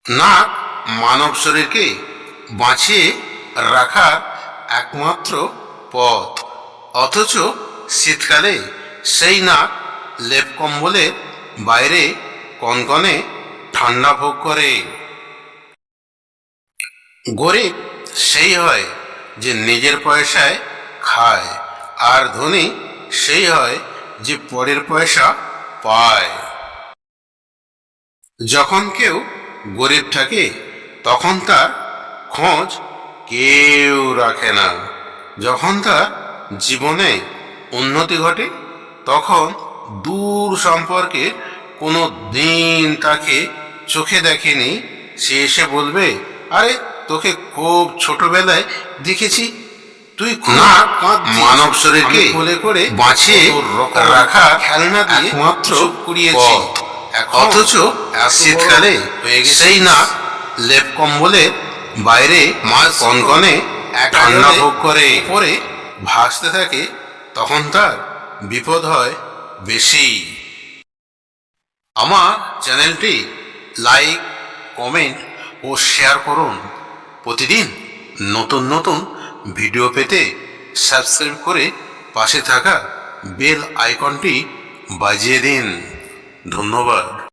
নাক মানব শরীরকে বাঁচিয়ে রাখার একমাত্র পথ, অথচ শীতকালে সেই নাক লেপ কম্বলের বাইরে কনকনে ঠান্ডা ভোগ করে। গরিব সেই হয় যে নিজের পয়সায় খায়, আর ধনী সেই হয় যে পরের পয়সা পায়। যখন কেউ গরিব থাকে তখন তার খোঁজ কেউ রাখে না। যখন তার জীবনে উন্নতি ঘটে তখন দূর সম্পর্কে কোনো দিন তাকে চোখে দেখেনি সে এসে বলবে, আরে তোকে খুব ছোটবেলায় দেখেছি, তুই না। মানব শরীরকে কোলে করে বাঁচিয়ে রাখা খেলনা দিয়ে মাত্র কুড়িয়েছি, অথচ শীতকালে সেই না লেপ কম্বলের বাইরে কনকনে ঠান্ডা ভোগ করে পরে ভাসতে থাকে, তখন তার বিপদ হয় বেশি। আমার চ্যানেলটি লাইক, কমেন্ট ও শেয়ার করুন। প্রতিদিন নতুন নতুন ভিডিও পেতে সাবস্ক্রাইব করে পাশে থাকা বেল আইকনটি বাজিয়ে দিন। ধন্যবাদ।